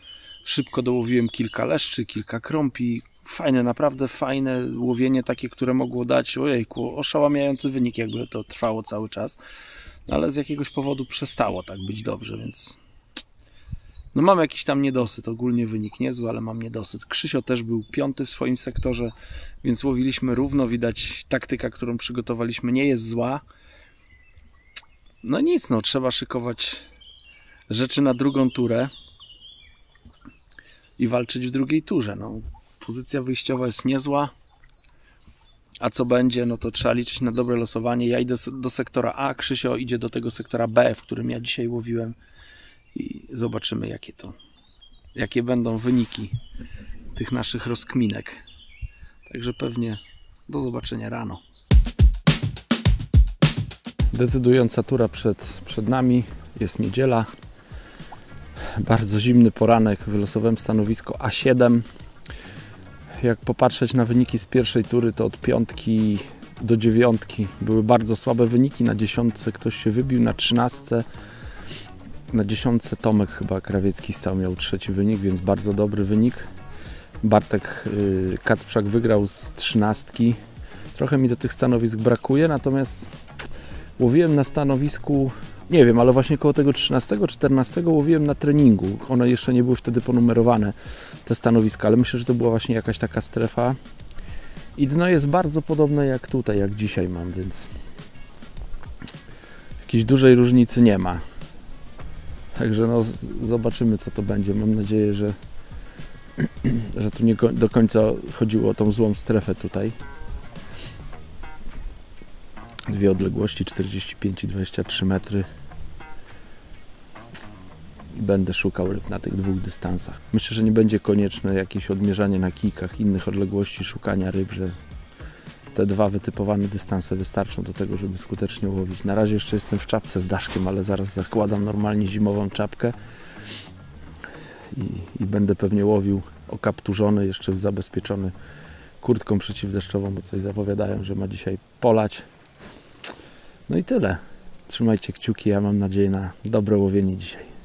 szybko dołowiłem kilka leszczy, kilka krąpi. Fajne, naprawdę fajne łowienie, takie, które mogło dać, ojejku, oszałamiający wynik, jakby to trwało cały czas. Ale z jakiegoś powodu przestało tak być dobrze, więc no mam jakiś tam niedosyt, ogólnie wynik niezły, ale mam niedosyt. Krzysio też był 5. w swoim sektorze, więc łowiliśmy równo. Widać, taktyka, którą przygotowaliśmy, nie jest zła. No nic, no trzeba szykować rzeczy na drugą turę i walczyć w drugiej turze. No, pozycja wyjściowa jest niezła, a co będzie, no to trzeba liczyć na dobre losowanie. Ja idę do sektora A, Krzysio idzie do tego sektora B, w którym ja dzisiaj łowiłem i zobaczymy, jakie będą wyniki tych naszych rozkminek. Także pewnie do zobaczenia rano. Decydująca tura przed nami. Jest niedziela. Bardzo zimny poranek. Wylosowałem stanowisko A7. Jak popatrzeć na wyniki z pierwszej tury, to od 5 do 9 były bardzo słabe wyniki. Na 10 ktoś się wybił, na 13. Na 10 Tomek chyba Krawiecki stał, miał 3. wynik, więc bardzo dobry wynik. Bartek Kacprzak wygrał z 13. Trochę mi do tych stanowisk brakuje, natomiast łowiłem na stanowisku, nie wiem, ale właśnie koło tego 13-14 łowiłem na treningu. One jeszcze nie były wtedy ponumerowane, te stanowiska, ale myślę, że to była właśnie jakaś taka strefa. I dno jest bardzo podobne jak tutaj, jak dzisiaj mam, więc jakiejś dużej różnicy nie ma. Także no, zobaczymy, co to będzie. Mam nadzieję, że tu nie do końca chodziło o tą złą strefę tutaj. Dwie odległości, 45 i 23 metry. I będę szukał ryb na tych dwóch dystansach. Myślę, że nie będzie konieczne jakieś odmierzanie na kijkach innych odległości, szukania ryb, że te dwa wytypowane dystanse wystarczą do tego, żeby skutecznie łowić. Na razie jeszcze jestem w czapce z daszkiem, ale zaraz zakładam normalnie zimową czapkę i będę pewnie łowił okapturzony, jeszcze zabezpieczony kurtką przeciwdeszczową, bo coś zapowiadają, że ma dzisiaj polać. No i tyle. Trzymajcie kciuki, ja mam nadzieję na dobre łowienie dzisiaj.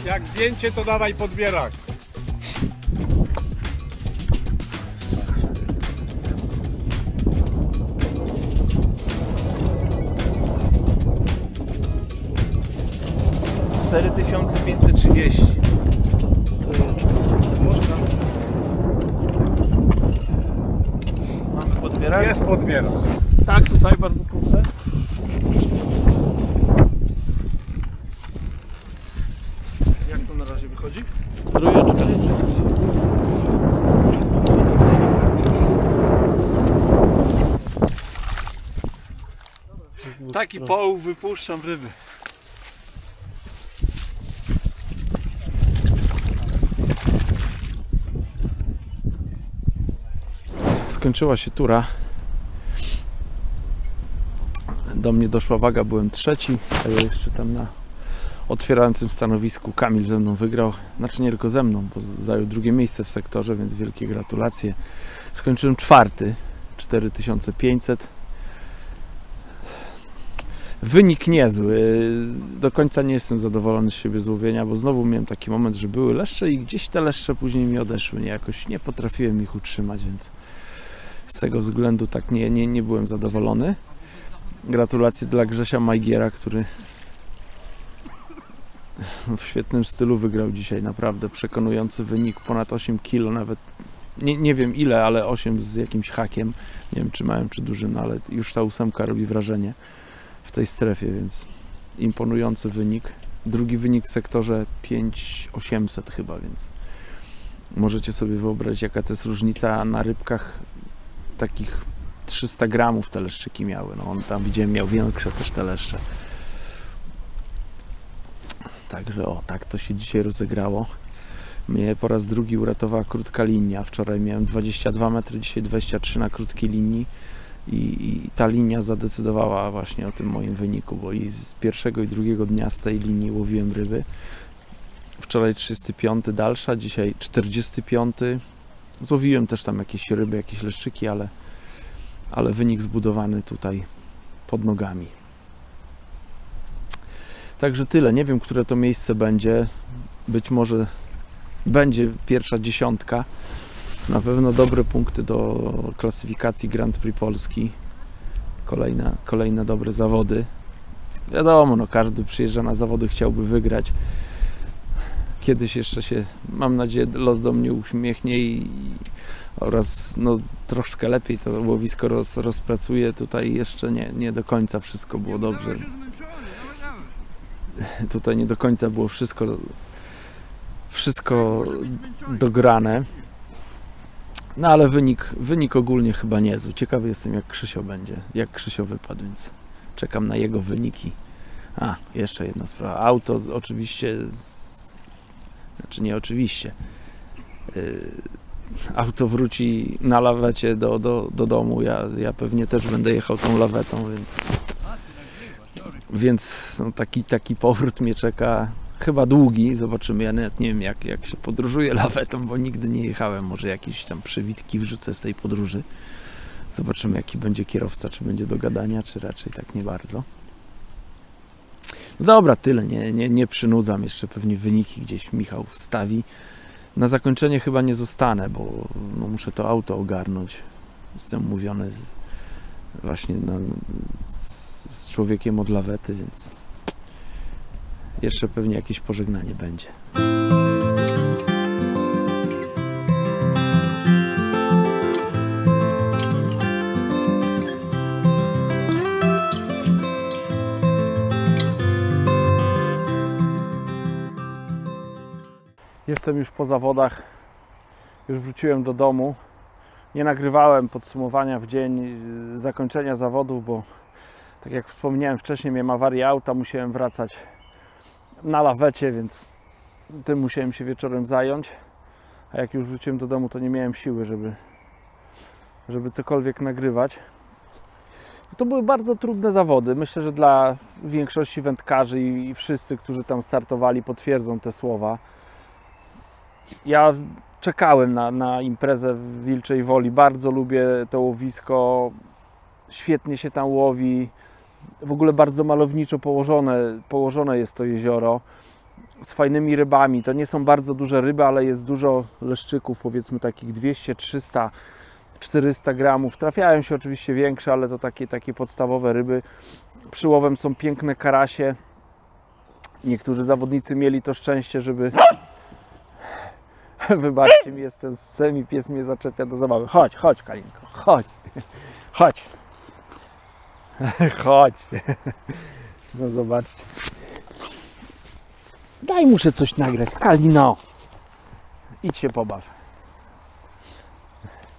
Jak zdjęcie, to dawaj podbierak. 4530. Mamy podbierak? Jest podbierak. Tak, tutaj bardzo proszę. Jak to na razie wychodzi? Trójeczka. Taki połów wypuszczam ryby. Skończyła się tura. Do mnie doszła waga, byłem trzeci, a ja jeszcze tam na otwierającym stanowisku Kamil ze mną wygrał. Znaczy nie tylko ze mną, bo zajął drugie miejsce w sektorze, więc wielkie gratulacje. Skończyłem czwarty, 4500. Wynik niezły. Do końca nie jestem zadowolony z siebie z łowienia, bo znowu miałem taki moment, że były leszcze i gdzieś te leszcze później mi odeszły. Jakoś nie potrafiłem ich utrzymać, więc z tego względu tak nie byłem zadowolony. Gratulacje dla Grzesia Majgiera, który w świetnym stylu wygrał dzisiaj. Naprawdę przekonujący wynik, ponad 8 kg, nawet nie wiem ile, ale 8 z jakimś hakiem. Nie wiem czy małym, czy dużym, ale już ta 8 robi wrażenie w tej strefie, więc imponujący wynik. Drugi wynik w sektorze 5800 chyba, więc możecie sobie wyobrazić, jaka to jest różnica. Na rybkach takich 300 gramów te leszczyki miały. No on tam, widziałem, miał większe też te leszcze. Także tak to się dzisiaj rozegrało. Mnie po raz drugi uratowała krótka linia. Wczoraj miałem 22 metry, dzisiaj 23 na krótkiej linii. I ta linia zadecydowała właśnie o tym moim wyniku, bo i z pierwszego i drugiego dnia z tej linii łowiłem ryby. Wczoraj 35 dalsza, dzisiaj 45. Złowiłem też tam jakieś ryby, jakieś leszczyki, ale wynik zbudowany tutaj pod nogami. Także tyle. Nie wiem, które to miejsce będzie. Być może będzie pierwsza dziesiątka. Na pewno dobre punkty do klasyfikacji Grand Prix Polski. Kolejne dobre zawody. Wiadomo, no każdy przyjeżdża na zawody, chciałby wygrać. Kiedyś jeszcze się, mam nadzieję, los do mnie uśmiechnie oraz no, troszkę lepiej to łowisko rozpracuje. Tutaj jeszcze nie do końca wszystko było dobrze. Tutaj nie do końca było wszystko dograne. No ale wynik ogólnie chyba niezły. Ciekawy jestem, jak Krzysio będzie, jak Krzysio wypadł, więc czekam na jego wyniki. Jeszcze jedna sprawa. Auto oczywiście, znaczy nie oczywiście, auto wróci na lawecie do domu. Ja pewnie też będę jechał tą lawetą, więc no, taki powrót mnie czeka. Chyba długi, zobaczymy. Ja nawet nie wiem, jak się podróżuje lawetą, bo nigdy nie jechałem. Może jakieś tam przywitki wrzucę z tej podróży. Zobaczymy, jaki będzie kierowca, czy będzie do gadania, czy raczej tak nie bardzo. No dobra, tyle. Nie przynudzam. Jeszcze pewnie wyniki gdzieś Michał wstawi. Na zakończenie chyba nie zostanę, bo no, muszę to auto ogarnąć. Jestem umówiony właśnie z człowiekiem od lawety, więc jeszcze pewnie jakieś pożegnanie będzie. Jestem już po zawodach, już wróciłem do domu. Nie nagrywałem podsumowania w dzień zakończenia zawodów, bo tak jak wspomniałem wcześniej, miałem awarię auta, musiałem wracać na lawecie, więc tym musiałem się wieczorem zająć. A jak już wróciłem do domu, to nie miałem siły, żeby cokolwiek nagrywać. To były bardzo trudne zawody. Myślę, że dla większości wędkarzy i wszyscy, którzy tam startowali, potwierdzą te słowa. Ja czekałem na imprezę w Wilczej Woli. Bardzo lubię to łowisko. Świetnie się tam łowi. W ogóle bardzo malowniczo położone jest to jezioro. Z fajnymi rybami. To nie są bardzo duże ryby, ale jest dużo leszczyków, powiedzmy takich 200, 300, 400 gramów. Trafiają się oczywiście większe, ale to takie podstawowe ryby. Przyłowem są piękne karasie. Niektórzy zawodnicy mieli to szczęście, żeby... Wybaczcie mi, jestem z psem i pies mnie zaczepia do zabawy. Chodź, chodź, Kalinko, chodź. Chodź. Chodź. No zobaczcie. Daj, muszę coś nagrać. Kalino. Idź się pobaw.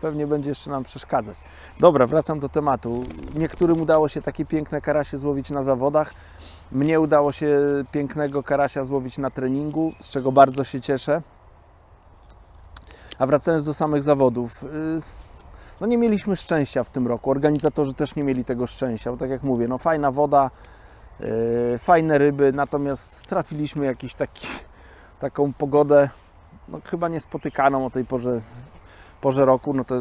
Pewnie będzie jeszcze nam przeszkadzać. Dobra, wracam do tematu. Niektórym udało się takie piękne karasie złowić na zawodach. Mnie udało się pięknego karasia złowić na treningu, z czego bardzo się cieszę. A wracając do samych zawodów, no nie mieliśmy szczęścia w tym roku. Organizatorzy też nie mieli tego szczęścia, bo tak jak mówię, no fajna woda, fajne ryby, natomiast trafiliśmy taką pogodę, no chyba niespotykaną o tej porze roku. No to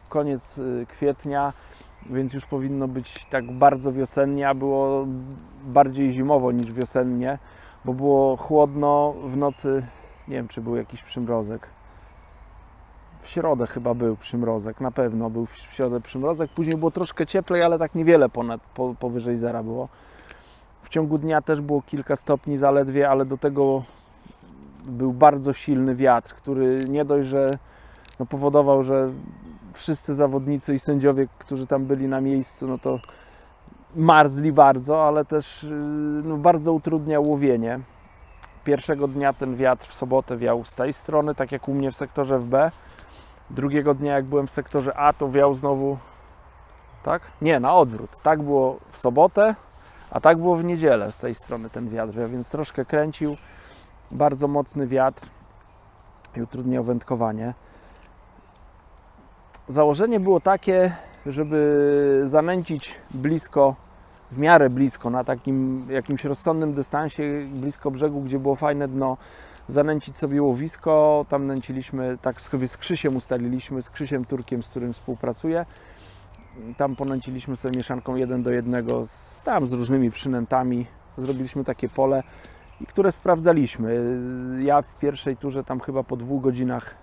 koniec kwietnia, więc już powinno być tak bardzo wiosennie, a było bardziej zimowo niż wiosennie, bo było chłodno w nocy. Nie wiem, czy był jakiś przymrozek. W środę chyba był przymrozek, na pewno był w środę przymrozek. Później było troszkę cieplej, ale tak niewiele powyżej zera było. W ciągu dnia też było kilka stopni zaledwie, ale do tego był bardzo silny wiatr, który nie dość, że no powodował, że wszyscy zawodnicy i sędziowie, którzy tam byli na miejscu, no to marzli bardzo, ale też no, bardzo utrudniał łowienie. Pierwszego dnia ten wiatr w sobotę wiał z tej strony, tak jak u mnie w sektorze w B. Drugiego dnia, jak byłem w sektorze A, to wiał znowu, tak? Nie, na odwrót. Tak było w sobotę, a tak było w niedzielę z tej strony ten wiatr wiał, więc troszkę kręcił. Bardzo mocny wiatr i utrudniał wędkowanie. Założenie było takie, żeby zanęcić blisko, w miarę blisko, na takim jakimś rozsądnym dystansie, blisko brzegu, gdzie było fajne dno, zanęcić sobie łowisko. Tam nęciliśmy, tak sobie z Krzysiem ustaliliśmy, z Krzysiem Turkiem, z którym współpracuję. Tam ponęciliśmy sobie mieszanką 1:1 z różnymi przynętami. Zrobiliśmy takie pole, które sprawdzaliśmy. Ja w pierwszej turze tam chyba po 2 godzinach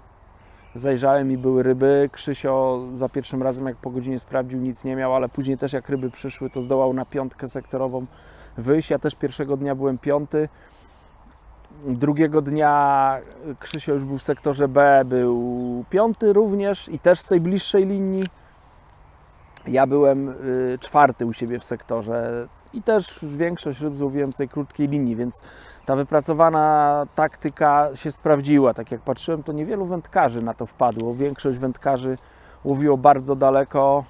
zajrzałem i były ryby. Krzysio za pierwszym razem, jak po godzinie sprawdził, nic nie miał, ale później też jak ryby przyszły, to zdołał na 5 sektorową wyjść. Ja też pierwszego dnia byłem 5. Drugiego dnia Krzysio już był w sektorze B, był 5 również i też z tej bliższej linii. Ja byłem 4 u siebie w sektorze i też większość ryb złowiłem w tej krótkiej linii, więc ta wypracowana taktyka się sprawdziła. Tak jak patrzyłem, to niewielu wędkarzy na to wpadło. Większość wędkarzy łowiło bardzo daleko.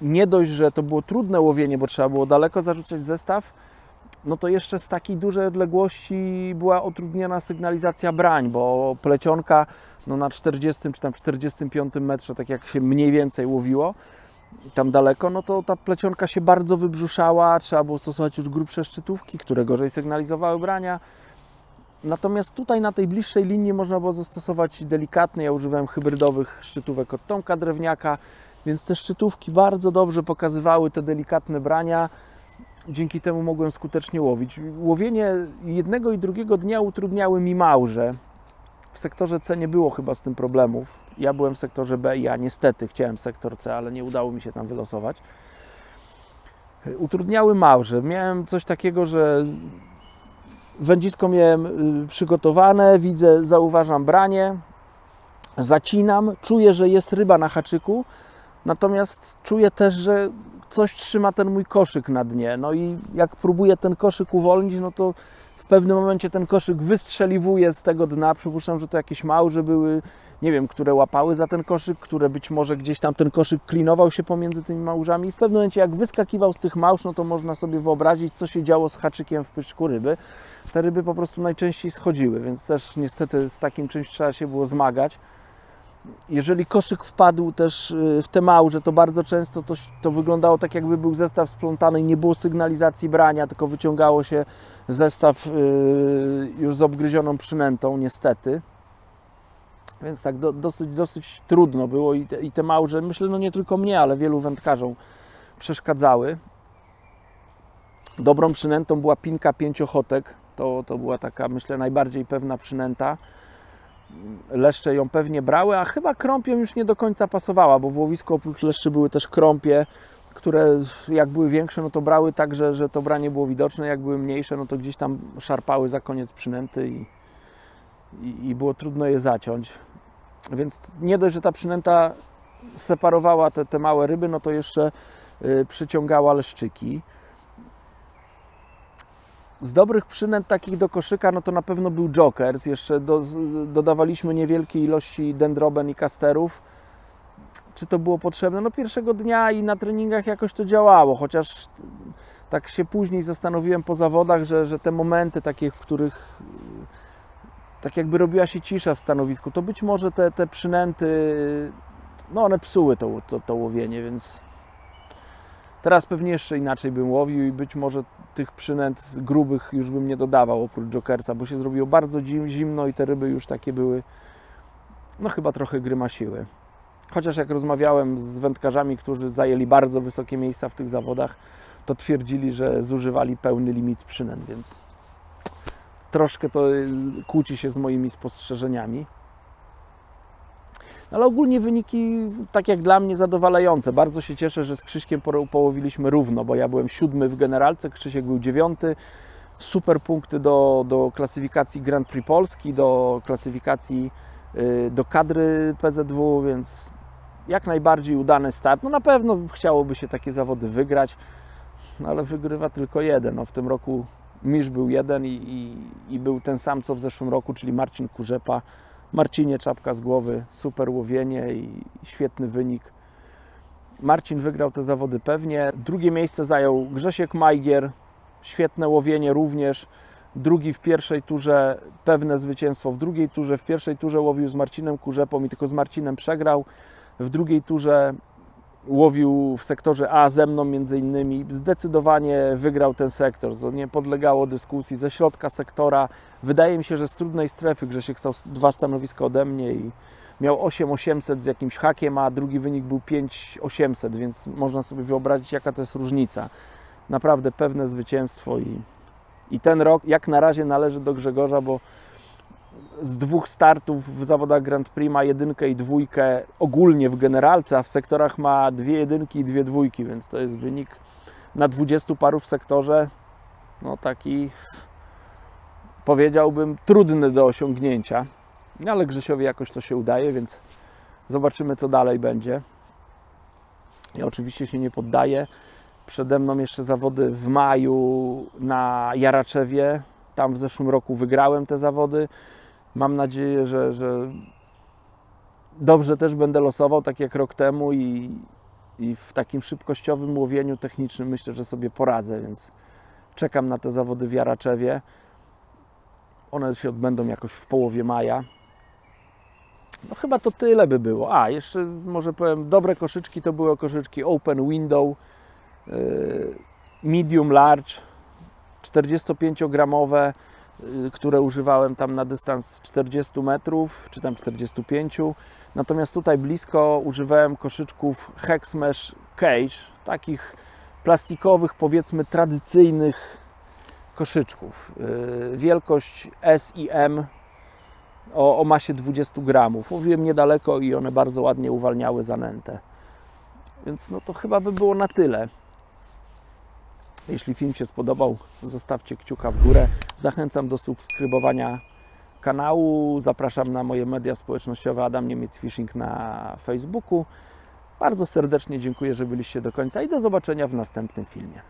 Nie dość, że to było trudne łowienie, bo trzeba było daleko zarzucać zestaw, no to jeszcze z takiej dużej odległości była utrudniona sygnalizacja brań, bo plecionka no na 40 czy tam 45 metrze, tak jak się mniej więcej łowiło, tam daleko, no to ta plecionka się bardzo wybrzuszała, trzeba było stosować już grubsze szczytówki, które gorzej sygnalizowały brania. Natomiast tutaj na tej bliższej linii można było zastosować delikatne, ja używałem hybrydowych szczytówek od Tomka Drewniaka, więc te szczytówki bardzo dobrze pokazywały te delikatne brania. Dzięki temu mogłem skutecznie łowić. Łowienie jednego i drugiego dnia utrudniały mi małże. W sektorze C nie było chyba z tym problemów. Ja byłem w sektorze B i ja niestety chciałem sektor C, ale nie udało mi się tam wylosować. Utrudniały małże. Miałem coś takiego, że wędzisko miałem przygotowane, widzę, zauważam branie, zacinam, czuję, że jest ryba na haczyku, natomiast czuję też, że coś trzyma ten mój koszyk na dnie. No i jak próbuję ten koszyk uwolnić, no to w pewnym momencie ten koszyk wystrzeliwuje z tego dna. Przypuszczam, że to jakieś małże były, nie wiem, które łapały za ten koszyk, które być może gdzieś tam ten koszyk klinował się pomiędzy tymi małżami. I w pewnym momencie jak wyskakiwał z tych małż, no to można sobie wyobrazić, co się działo z haczykiem w pyczku ryby. Te ryby po prostu najczęściej schodziły, więc też niestety z takim czymś trzeba się było zmagać. Jeżeli koszyk wpadł też w te małże, to bardzo często to wyglądało tak, jakby był zestaw splątany i nie było sygnalizacji brania, tylko wyciągało się zestaw już z obgryzioną przynętą, niestety. Więc tak dosyć trudno było i te małże, myślę, no nie tylko mnie, ale wielu wędkarzom przeszkadzały. Dobrą przynętą była pinka 5-ochotek. To była taka, myślę, najbardziej pewna przynęta. Leszcze ją pewnie brały, a chyba krąpią już nie do końca pasowała, bo w łowisku oprócz leszczy były też krąpie. które jak były większe, no to brały tak, że to branie było widoczne, jak były mniejsze, no to gdzieś tam szarpały za koniec przynęty i było trudno je zaciąć. Więc nie dość, że ta przynęta separowała te małe ryby, no to jeszcze przyciągała leszczyki. Z dobrych przynęt takich do koszyka, no to na pewno był Jokers. Jeszcze dodawaliśmy niewielkie ilości dendroben i kasterów. Czy to było potrzebne? No pierwszego dnia i na treningach jakoś to działało, chociaż tak się później zastanowiłem po zawodach, że te momenty takie, w których tak jakby robiła się cisza w stanowisku, to być może te przynęty, no one psuły to łowienie, więc teraz pewnie jeszcze inaczej bym łowił i być może tych przynęt grubych już bym nie dodawał oprócz Jokersa, bo się zrobiło bardzo zimno i te ryby już takie były, no chyba trochę grymasiły. Chociaż jak rozmawiałem z wędkarzami, którzy zajęli bardzo wysokie miejsca w tych zawodach, to twierdzili, że zużywali pełny limit przynęt, więc troszkę to kłóci się z moimi spostrzeżeniami. Ale ogólnie wyniki, tak jak dla mnie, zadowalające. Bardzo się cieszę, że z Krzyśkiem połowiliśmy równo, bo ja byłem 7 w generalce, Krzysiek był 9. Super punkty do klasyfikacji Grand Prix Polski, do klasyfikacji do kadry PZW, więc jak najbardziej udany start. No na pewno chciałoby się takie zawody wygrać, no ale wygrywa tylko jeden. No w tym roku mistrz był jeden i był ten sam co w zeszłym roku, czyli Marcin Kurzepa. Marcinie, czapka z głowy, super łowienie i świetny wynik. Marcin wygrał te zawody pewnie. Drugie miejsce zajął Grzesiek Majgier, świetne łowienie również. Drugi w pierwszej turze, pewne zwycięstwo w drugiej turze. W pierwszej turze łowił z Marcinem Kurzepą i tylko z Marcinem przegrał. W drugiej turze łowił w sektorze A ze mną między innymi. Zdecydowanie wygrał ten sektor. To nie podlegało dyskusji. Ze środka sektora, wydaje mi się, że z trudnej strefy Grzesiek stał 2 stanowiska ode mnie i miał 8800 z jakimś hakiem, a drugi wynik był 5800, więc można sobie wyobrazić, jaka to jest różnica. Naprawdę pewne zwycięstwo i ten rok jak na razie należy do Grzegorza, bo z 2 startów w zawodach Grand Prix ma 1 i 2 ogólnie w generalce, a w sektorach ma 2 jedynki i 2 dwójki, więc to jest wynik na 20 paru w sektorze, no taki, powiedziałbym, trudny do osiągnięcia, ale Grzesiowi jakoś to się udaje, więc zobaczymy, co dalej będzie. Ja oczywiście się nie poddaję. Przede mną jeszcze zawody w maju na Jaraczewie. Tam w zeszłym roku wygrałem te zawody. Mam nadzieję, że dobrze też będę losował, tak jak rok temu i w takim szybkościowym łowieniu technicznym myślę, że sobie poradzę, więc czekam na te zawody w Jaraczewie. One się odbędą jakoś w połowie maja. No chyba to tyle by było. A, jeszcze może powiem, dobre koszyczki to były koszyczki Open Window, Medium Large, 45-gramowe, które używałem tam na dystans 40 metrów, czy tam 45. Natomiast tutaj blisko używałem koszyczków Hexmesh Cage, takich plastikowych, powiedzmy tradycyjnych koszyczków. Wielkość S i M o masie 20 gramów. Łowiłem niedaleko i one bardzo ładnie uwalniały zanętę. Więc no to chyba by było na tyle. Jeśli film się spodobał, zostawcie kciuka w górę. Zachęcam do subskrybowania kanału. Zapraszam na moje media społecznościowe Adam Niemiec Fishing na Facebooku. Bardzo serdecznie dziękuję, że byliście do końca i do zobaczenia w następnym filmie.